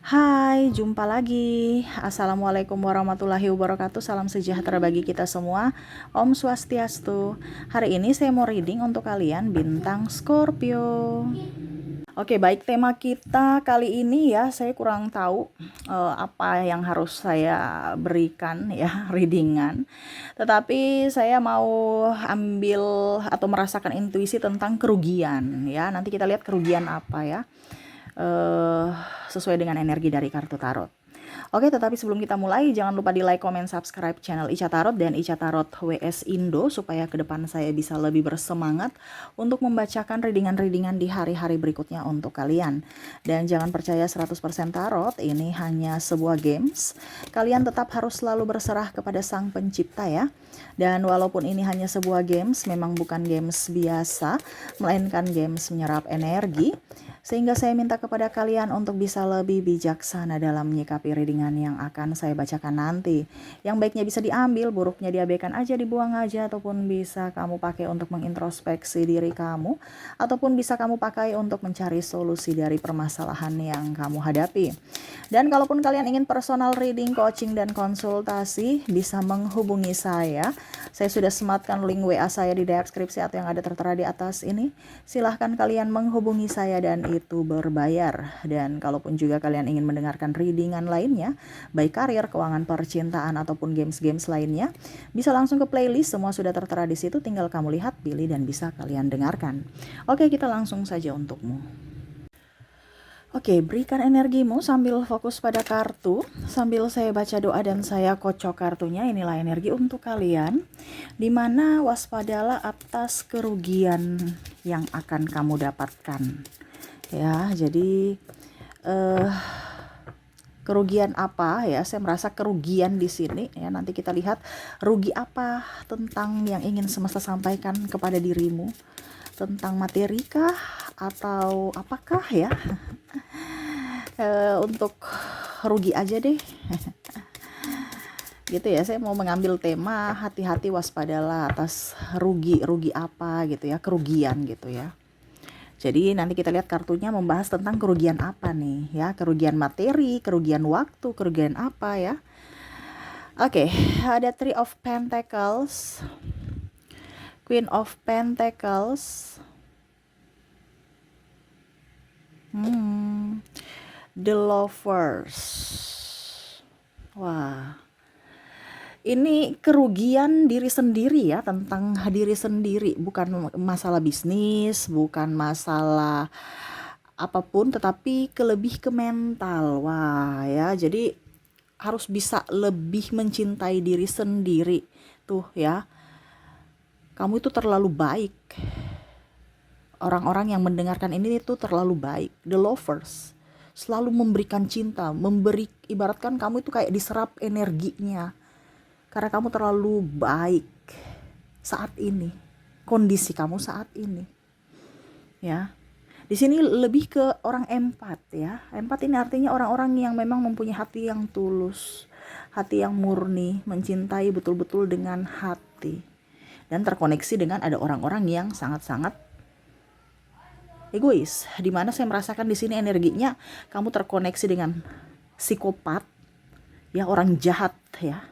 Hai, jumpa lagi. Assalamualaikum warahmatullahi wabarakatuh. Salam sejahtera bagi kita semua. Om Swastiastu. Hari ini saya mau reading untuk kalian bintang Scorpio. Oke, baik, tema kita kali ini ya, saya kurang tahu apa yang harus saya berikan ya, readingan. Tetapi saya mau ambil atau merasakan intuisi tentang kerugian ya. Nanti kita lihat kerugian apa ya. eh Sesuai dengan energi dari kartu tarot. Oke, tetapi sebelum kita mulai, jangan lupa di like, comment, subscribe channel Ica Tarot dan Ica Tarot WS Indo supaya ke depan saya bisa lebih bersemangat untuk membacakan readingan-readingan di hari-hari berikutnya untuk kalian. Dan jangan percaya 100% tarot, ini hanya sebuah games. Kalian tetap harus selalu berserah kepada Sang Pencipta ya. Dan walaupun ini hanya sebuah games, memang bukan games biasa, melainkan games menyerap energi. Sehingga saya minta kepada kalian untuk bisa lebih bijaksana dalam menyikapi readingan yang akan saya bacakan nanti. Yang baiknya bisa diambil, buruknya diabaikan aja, dibuang aja, ataupun bisa kamu pakai untuk mengintrospeksi diri kamu, ataupun bisa kamu pakai untuk mencari solusi dari permasalahan yang kamu hadapi. Dan kalaupun kalian ingin personal reading, coaching, dan konsultasi, bisa menghubungi saya. Saya sudah sematkan link WA saya di deskripsi atau yang ada tertera di atas ini. Silahkan kalian menghubungi saya dan itu berbayar. Dan kalaupun juga kalian ingin mendengarkan readingan lainnya, baik karir, keuangan, percintaan, ataupun games-games lainnya, bisa langsung ke playlist, semua sudah tertera di situ, tinggal kamu lihat, pilih, dan bisa kalian dengarkan. Oke, kita langsung saja untukmu. Oke, berikan energimu sambil fokus pada kartu, sambil saya baca doa dan saya kocok kartunya. Inilah energi untuk kalian, dimana waspadalah atas kerugian yang akan kamu dapatkan. Ya, jadi kerugian apa ya? Saya merasa kerugian di sini ya. Nanti kita lihat rugi apa tentang yang ingin semesta sampaikan kepada dirimu, tentang materi kah atau apakah ya? Untuk rugi aja deh. Gitu ya, saya mau mengambil tema hati-hati waspadalah atas rugi apa gitu ya, kerugian gitu ya. Jadi nanti kita lihat kartunya membahas tentang kerugian apa nih ya, kerugian materi, kerugian waktu, kerugian apa ya. Oke, ada Three of Pentacles, Queen of Pentacles, The Lovers. Wah, ini kerugian diri sendiri ya, tentang diri sendiri, bukan masalah bisnis, bukan masalah apapun, tetapi lebih ke mental. Wah ya, jadi harus bisa lebih mencintai diri sendiri tuh ya. Kamu itu terlalu baik. Orang-orang yang mendengarkan ini itu terlalu baik. The Lovers selalu memberikan cinta, memberi, ibaratkan kamu itu kayak diserap energinya. Karena kamu terlalu baik saat ini, kondisi kamu saat ini. Ya. Di sini lebih ke orang empat ya. Empat ini artinya orang-orang yang memang mempunyai hati yang tulus, hati yang murni, mencintai betul-betul dengan hati. Dan terkoneksi dengan ada orang-orang yang sangat-sangat egois, di mana saya merasakan di sini energinya kamu terkoneksi dengan psikopat, ya, orang jahat ya.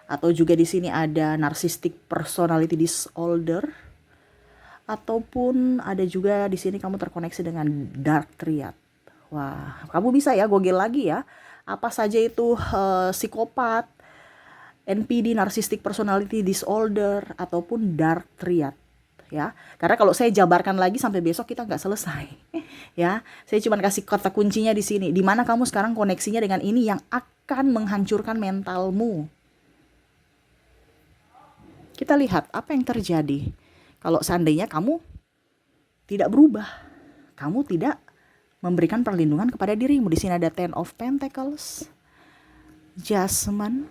Atau juga di sini ada narcissistic personality disorder, ataupun ada juga di sini kamu terkoneksi dengan dark triad. Wah, kamu bisa ya gogel lagi ya. Apa saja itu psikopat, NPD, narcissistic personality disorder, ataupun dark triad. Ya, karena kalau saya jabarkan lagi sampai besok kita nggak selesai. Ya, saya cuma kasih kata kuncinya di sini. Di mana kamu sekarang koneksinya dengan ini yang akan menghancurkan mentalmu. Kita lihat apa yang terjadi kalau seandainya kamu tidak berubah, kamu tidak memberikan perlindungan kepada dirimu. Di sini ada Ten of Pentacles, Judgment,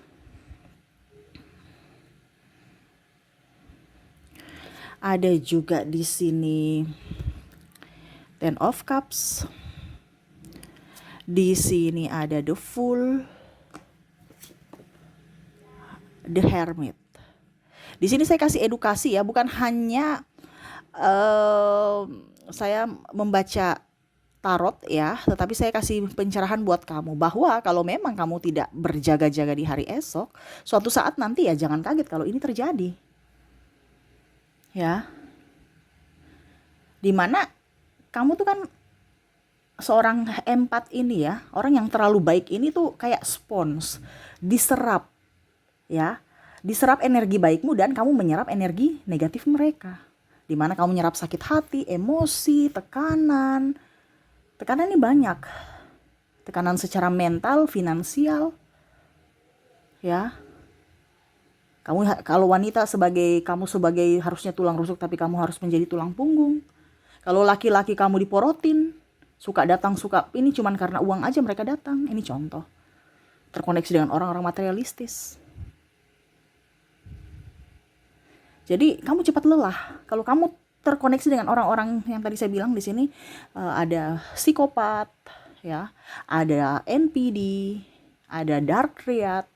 ada juga di sini Ten of Cups. Di sini ada The Fool, The Hermit. Di sini saya kasih edukasi ya, bukan hanya saya membaca tarot ya, tetapi saya kasih pencerahan buat kamu bahwa kalau memang kamu tidak berjaga-jaga di hari esok, suatu saat nanti ya jangan kaget kalau ini terjadi. Ya, dimana kamu tuh kan seorang empat ini ya, orang yang terlalu baik ini tuh kayak spons, diserap ya, diserap energi baikmu dan kamu menyerap energi negatif mereka. Dimana kamu menyerap sakit hati, emosi, tekanan ini banyak, tekanan secara mental, finansial ya. Kalau wanita kamu sebagai harusnya tulang rusuk tapi kamu harus menjadi tulang punggung. Kalau laki-laki kamu diporotin, suka datang suka ini cuman karena uang aja mereka datang. Ini contoh. Terkoneksi dengan orang-orang materialistis. Jadi kamu cepat lelah. Kalau kamu terkoneksi dengan orang-orang yang tadi saya bilang di sini, ada psikopat, ya, ada NPD, ada dark triad,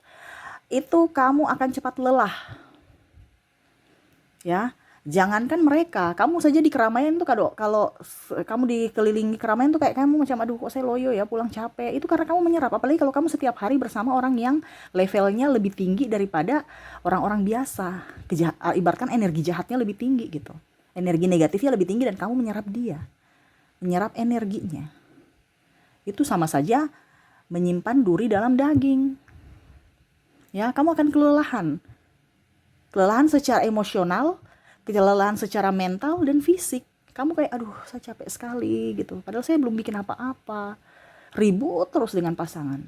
itu kamu akan cepat lelah. Ya, jangankan mereka, kamu saja di keramaian tuh kalau kamu dikelilingi keramaian tuh kayak kamu macam aduh kok saya loyo ya pulang capek. Itu karena kamu menyerap. Apalagi kalau kamu setiap hari bersama orang yang levelnya lebih tinggi daripada orang-orang biasa. Ibaratkan energi jahatnya lebih tinggi gitu. Energi negatifnya lebih tinggi dan kamu menyerap dia. Menyerap energinya. Itu sama saja menyimpan duri dalam daging. Ya, kamu akan kelelahan. Kelelahan secara emosional, kelelahan secara mental dan fisik. Kamu kayak aduh saya capek sekali gitu. Padahal saya belum bikin apa-apa. Ribut terus dengan pasangan.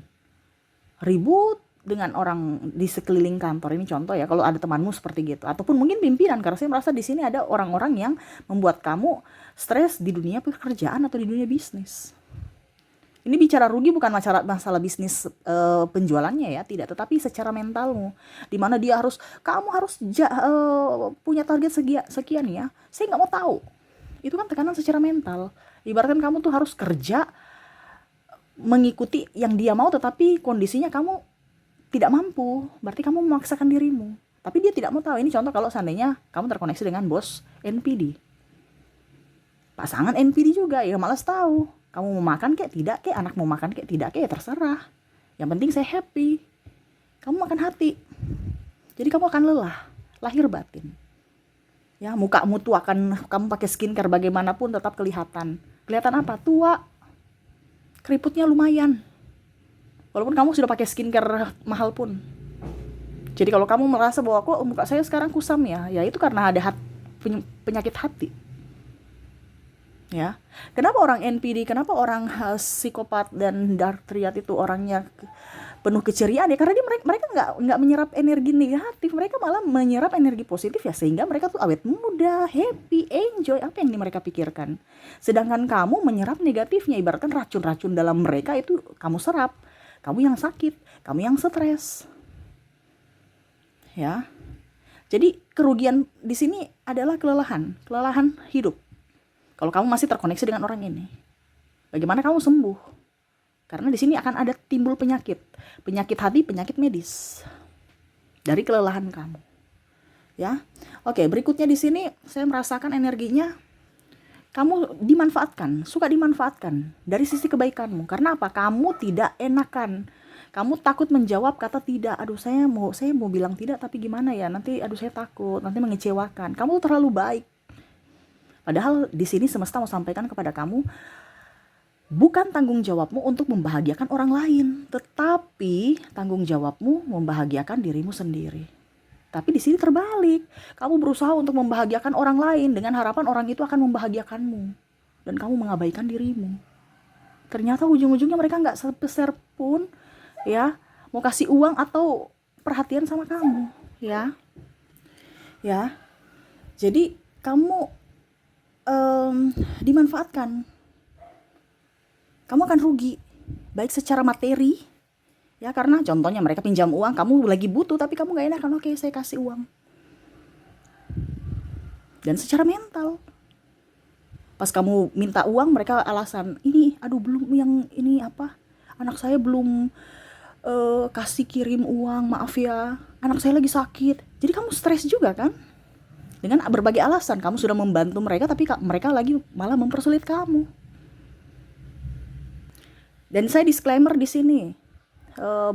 Ribut dengan orang di sekeliling kantor. Ini contoh ya, kalau ada temanmu seperti gitu, ataupun mungkin pimpinan, karena saya merasa di sini ada orang-orang yang membuat kamu stres di dunia pekerjaan atau di dunia bisnis. Ini bicara rugi bukan masalah bisnis penjualannya ya, tidak, tetapi secara mentalmu, dimana kamu harus punya target sekian ya. Saya nggak mau tahu. Itu kan tekanan secara mental. Ibaratkan kamu tuh harus kerja mengikuti yang dia mau, tetapi kondisinya kamu tidak mampu, berarti kamu memaksakan dirimu. Tapi dia tidak mau tahu. Ini contoh kalau seandainya kamu terkoneksi dengan bos NPD. Pasangan NPD juga, ya malas tahu. Kamu mau makan kek, tidak kek, anak mau makan kek, tidak kek, ya terserah. Yang penting saya happy. Kamu makan hati. Jadi kamu akan lelah, lahir batin. Ya, mukamu tua kamu pakai skincare bagaimanapun tetap kelihatan. Kelihatan apa? Tua. Keriputnya lumayan. Walaupun kamu sudah pakai skincare mahal pun. Jadi kalau kamu merasa bahwa kok muka saya sekarang kusam ya itu karena ada penyakit hati. Ya. Kenapa orang NPD, kenapa orang psikopat dan dark triad itu orangnya penuh keceriaan ya? Karena mereka nggak menyerap energi negatif, mereka malah menyerap energi positif ya, sehingga mereka tuh awet muda, happy, enjoy, apa yang mereka pikirkan. Sedangkan kamu menyerap negatifnya, ibaratkan racun-racun dalam mereka itu kamu serap. Kamu yang sakit, kamu yang stres. Ya. Jadi kerugian di sini adalah kelelahan hidup. Kalau kamu masih terkoneksi dengan orang ini, bagaimana kamu sembuh? Karena di sini akan ada timbul penyakit hati, penyakit medis dari kelelahan kamu. Ya. Oke, berikutnya di sini saya merasakan energinya kamu suka dimanfaatkan dari sisi kebaikanmu. Karena apa? Kamu tidak enakan. Kamu takut menjawab kata tidak. Aduh, saya mau bilang tidak tapi gimana ya? Nanti saya takut, nanti mengecewakan. Kamu tuh terlalu baik. Padahal di sini semesta mau sampaikan kepada kamu, bukan tanggung jawabmu untuk membahagiakan orang lain, tetapi tanggung jawabmu membahagiakan dirimu sendiri. Tapi di sini terbalik. Kamu berusaha untuk membahagiakan orang lain dengan harapan orang itu akan membahagiakanmu. Dan kamu mengabaikan dirimu. Ternyata ujung-ujungnya mereka gak sepeser pun ya mau kasih uang atau perhatian sama kamu. Ya. Jadi kamu dimanfaatkan. Kamu akan rugi. Baik secara materi. Ya, karena contohnya mereka pinjam uang, kamu lagi butuh tapi kamu gak enakan, oke saya kasih uang. Dan secara mental, pas kamu minta uang mereka alasan, anak saya belum kasih kirim uang, maaf ya, anak saya lagi sakit. Jadi kamu stres juga kan? Dengan berbagai alasan, kamu sudah membantu mereka tapi mereka lagi malah mempersulit kamu. Dan saya disclaimer di sini,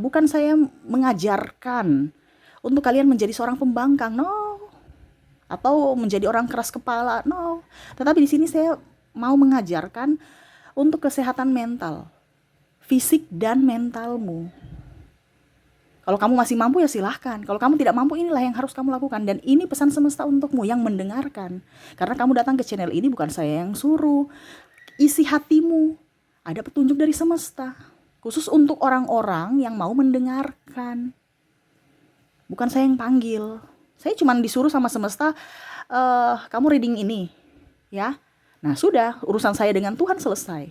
bukan saya mengajarkan untuk kalian menjadi seorang pembangkang, no, atau menjadi orang keras kepala, no. Tetapi di sini saya mau mengajarkan untuk kesehatan mental, fisik dan mentalmu. Kalau kamu masih mampu ya silahkan. Kalau kamu tidak mampu, inilah yang harus kamu lakukan. Dan ini pesan semesta untukmu yang mendengarkan. Karena kamu datang ke channel ini bukan saya yang suruh. Isi hatimu. Ada petunjuk dari semesta. Khusus untuk orang-orang yang mau mendengarkan. Bukan saya yang panggil. Saya cuma disuruh sama semesta, kamu reading ini. Ya. Nah sudah, urusan saya dengan Tuhan selesai.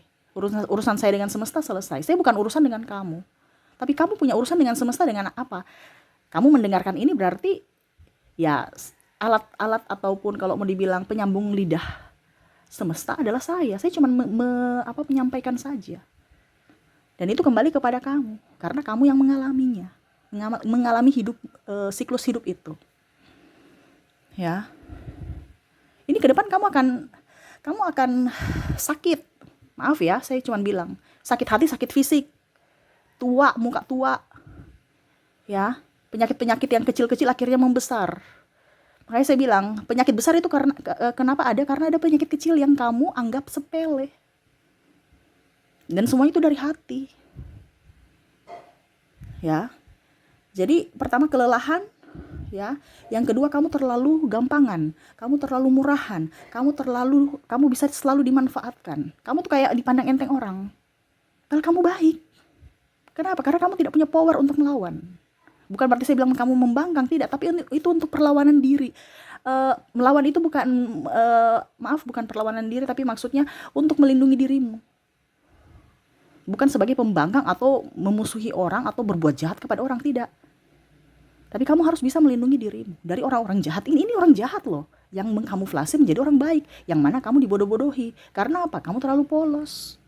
Urusan saya dengan semesta selesai. Saya bukan urusan dengan kamu. Tapi kamu punya urusan dengan semesta dengan apa? Kamu mendengarkan ini berarti ya alat-alat ataupun kalau mau dibilang penyambung lidah semesta adalah saya. Saya cuma menyampaikan saja. Dan itu kembali kepada kamu karena kamu yang mengalaminya. Mengalami hidup, siklus hidup itu. Ya. Ini ke depan kamu akan sakit. Maaf ya, saya cuma bilang, sakit hati, sakit fisik. Tua, muka tua, ya, penyakit-penyakit yang kecil-kecil akhirnya membesar. Makanya saya bilang, penyakit besar itu karena kenapa ada? Karena ada penyakit kecil yang kamu anggap sepele. Dan semuanya itu dari hati. Ya. Jadi pertama kelelahan, ya. Yang kedua kamu terlalu gampangan, kamu terlalu murahan, kamu bisa selalu dimanfaatkan. Kamu tuh kayak dipandang enteng orang. Padahal kamu baik. Kenapa? Karena kamu tidak punya power untuk melawan. Bukan berarti saya bilang kamu membangkang, tidak. Tapi itu untuk perlawanan diri. Melawan itu bukan, bukan perlawanan diri, tapi maksudnya untuk melindungi dirimu. Bukan sebagai pembangkang atau memusuhi orang atau berbuat jahat kepada orang, tidak. Tapi kamu harus bisa melindungi dirimu dari orang-orang jahat. Ini orang jahat loh, yang mengkamuflase menjadi orang baik, yang mana kamu dibodoh-bodohi. Karena apa? Kamu terlalu polos.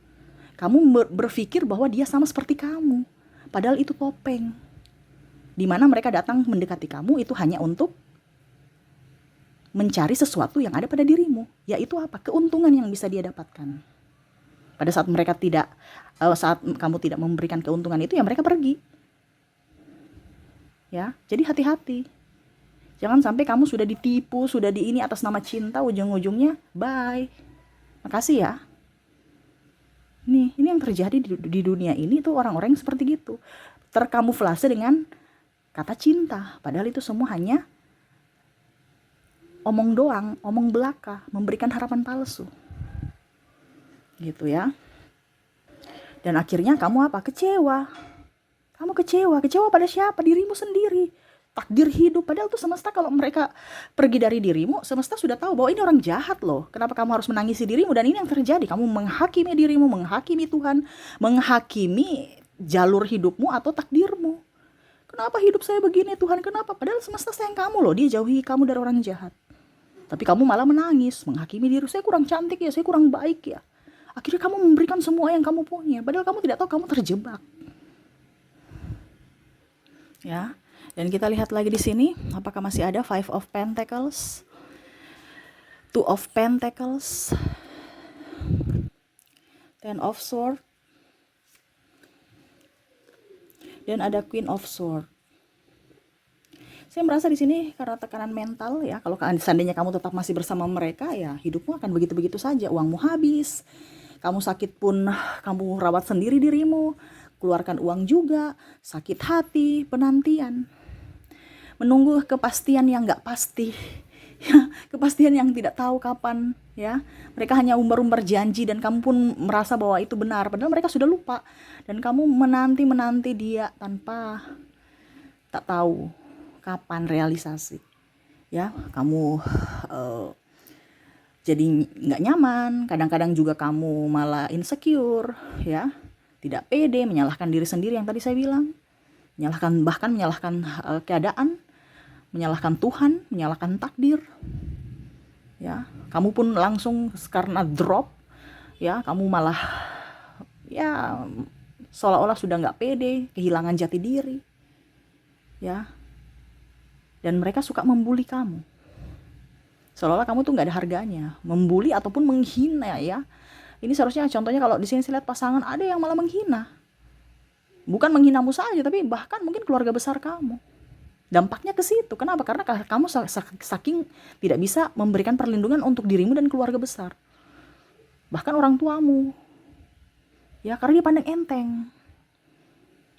Kamu berpikir bahwa dia sama seperti kamu. Padahal itu topeng. Di mana mereka datang mendekati kamu itu hanya untuk mencari sesuatu yang ada pada dirimu. Yaitu apa? Keuntungan yang bisa dia dapatkan. Pada saat saat kamu tidak memberikan keuntungan itu, ya mereka pergi. Ya, jadi hati-hati. Jangan sampai kamu sudah ditipu, sudah ini atas nama cinta, ujung-ujungnya bye. Makasih ya. Ini yang terjadi di dunia ini tuh orang-orang yang seperti gitu. Terkamuflase dengan kata cinta. Padahal itu semua hanya omong doang, omong belaka, memberikan harapan palsu. Gitu ya. Dan akhirnya kamu apa? Kecewa. Kamu kecewa pada siapa? Dirimu sendiri. Takdir hidup. Padahal tuh semesta kalau mereka pergi dari dirimu, semesta sudah tahu bahwa ini orang jahat loh. Kenapa kamu harus menangisi dirimu? Dan ini yang terjadi. Kamu menghakimi dirimu, menghakimi Tuhan, menghakimi jalur hidupmu atau takdirmu. Kenapa hidup saya begini Tuhan? Kenapa? Padahal semesta sayang kamu loh. Dia jauhi kamu dari orang jahat. Tapi kamu malah menangis, menghakimi diri. Saya kurang cantik ya, saya kurang baik ya. Akhirnya kamu memberikan semua yang kamu punya. Padahal kamu tidak tahu kamu terjebak. Ya. Dan kita lihat lagi di sini, apakah masih ada 5 of Pentacles, 2 of Pentacles, 10 of Swords, dan ada Queen of Swords. Saya merasa di sini karena tekanan mental ya, kalau seandainya kamu tetap masih bersama mereka ya hidupmu akan begitu-begitu saja, uangmu habis, kamu sakit pun kamu rawat sendiri dirimu, keluarkan uang juga, sakit hati, penantian. Menunggu kepastian yang nggak pasti, ya, kepastian yang tidak tahu kapan, ya. Mereka hanya umbar-umbar janji dan kamu pun merasa bahwa itu benar, padahal mereka sudah lupa. Dan kamu menanti dia tanpa tak tahu kapan realisasi, ya. Kamu jadi nggak nyaman, kadang-kadang juga kamu malah insecure, ya, tidak pede, menyalahkan diri sendiri yang tadi saya bilang, bahkan menyalahkan keadaan, menyalahkan Tuhan, menyalahkan takdir, ya. Kamu pun langsung karena drop, ya, kamu malah ya seolah-olah sudah nggak pede, kehilangan jati diri, ya. Dan mereka suka membuli kamu, seolah-olah kamu tuh nggak ada harganya, membuli ataupun menghina, ya. Ini seharusnya contohnya kalau di sini saya lihat pasangan ada yang malah menghina. Bukan menghinamu saja, tapi bahkan mungkin keluarga besar kamu. Dampaknya ke situ. Kenapa? Karena kamu saking tidak bisa memberikan perlindungan untuk dirimu dan keluarga besar. Bahkan orang tuamu. Ya, karena dia pandang enteng.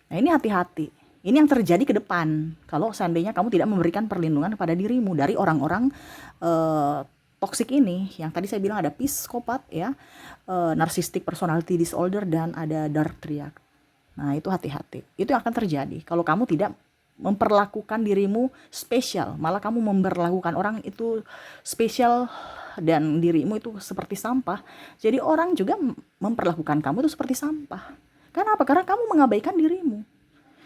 Nah, ini hati-hati. Ini yang terjadi ke depan kalau seandainya kamu tidak memberikan perlindungan kepada dirimu dari orang-orang toxic ini. Yang tadi saya bilang ada psikopat ya, narcissistic personality disorder, dan ada dark triad. Nah, itu hati-hati. Itu yang akan terjadi kalau kamu tidak memperlakukan dirimu spesial, malah kamu memperlakukan orang itu spesial dan dirimu itu seperti sampah. Jadi orang juga memperlakukan kamu itu seperti sampah. Kenapa? Karena kamu mengabaikan dirimu.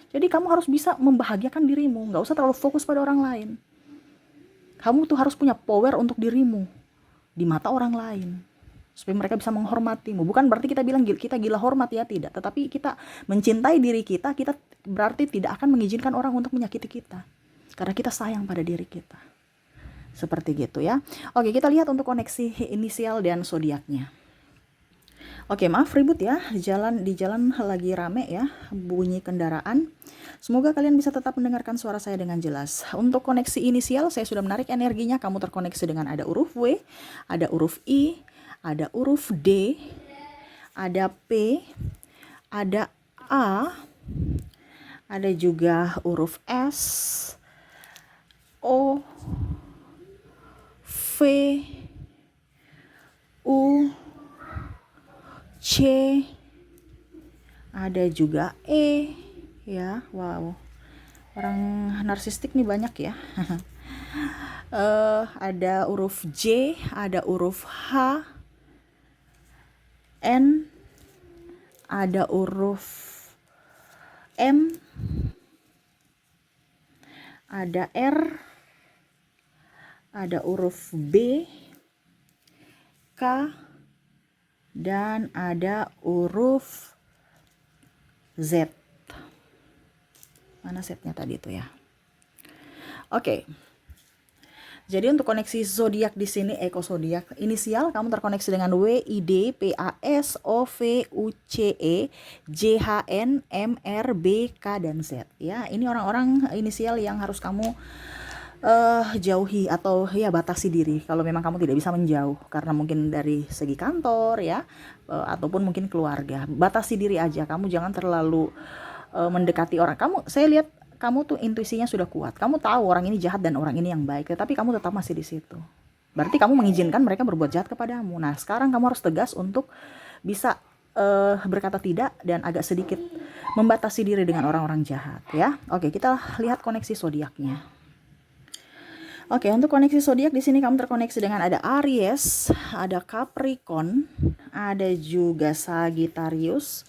Jadi kamu harus bisa membahagiakan dirimu, nggak usah terlalu fokus pada orang lain. Kamu tuh harus punya power untuk dirimu di mata orang lain, supaya mereka bisa menghormatimu. Bukan berarti kita bilang kita gila hormat ya, tidak. Tetapi kita mencintai diri kita, kita berarti tidak akan mengizinkan orang untuk menyakiti kita. Karena kita sayang pada diri kita. Seperti gitu ya. Oke, kita lihat untuk koneksi inisial dan zodiaknya. Oke, maaf ribut ya, di jalan lagi rame ya, bunyi kendaraan. Semoga kalian bisa tetap mendengarkan suara saya dengan jelas. Untuk koneksi inisial, saya sudah menarik energinya. Kamu terkoneksi dengan ada huruf W, ada huruf I, ada huruf D, ada P, ada A, ada juga huruf S, O, V, U, C, ada juga E ya. Wow, orang narsistik nih banyak ya. Ada huruf J, ada huruf H, N, ada huruf M, ada R, ada huruf B, K, dan ada huruf Z. Mana Z-nya tadi itu ya? Oke. Jadi untuk koneksi zodiak di sini, zodiak inisial kamu terkoneksi dengan W, I, D, P, A, S, O, V, U, C, E, J, H, N, M, R, B, K, dan Z. Ya, ini orang-orang inisial yang harus kamu jauhi atau ya batasi diri kalau memang kamu tidak bisa menjauh karena mungkin dari segi kantor ya, ataupun mungkin keluarga. Batasi diri aja, kamu jangan terlalu mendekati orang. Saya lihat kamu tuh intuisinya sudah kuat, kamu tahu orang ini jahat dan orang ini yang baik, tapi kamu tetap masih di situ. Berarti kamu mengizinkan mereka berbuat jahat kepadamu. Nah, sekarang kamu harus tegas untuk bisa berkata tidak dan agak sedikit membatasi diri dengan orang-orang jahat ya. Oke, kita lihat koneksi zodiaknya. Oke, untuk koneksi zodiak di sini kamu terkoneksi dengan ada Aries, ada Capricorn, ada juga Sagittarius,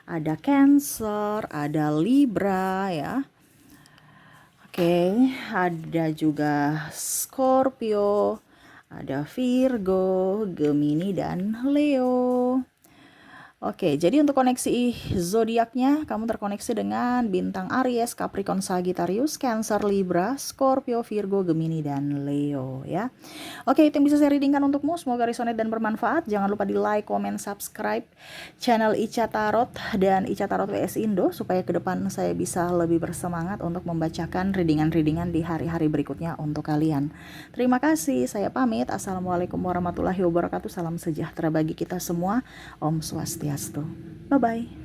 ada Cancer, ada Libra ya. Oke, ada juga Scorpio, ada Virgo, Gemini, dan Leo. Oke, jadi untuk koneksi zodiaknya kamu terkoneksi dengan bintang Aries, Capricorn, Sagittarius, Cancer, Libra, Scorpio, Virgo, Gemini, dan Leo ya. Oke, itu yang bisa saya readingkan untukmu. Semoga resonate dan bermanfaat. Jangan lupa di like, comment, subscribe channel Ica Tarot dan Ica Tarot WS Indo supaya ke depan saya bisa lebih bersemangat untuk membacakan readingan-readingan di hari-hari berikutnya untuk kalian. Terima kasih, saya pamit. Assalamualaikum warahmatullahi wabarakatuh. Salam sejahtera bagi kita semua. Om Swastiastu. Bye-bye.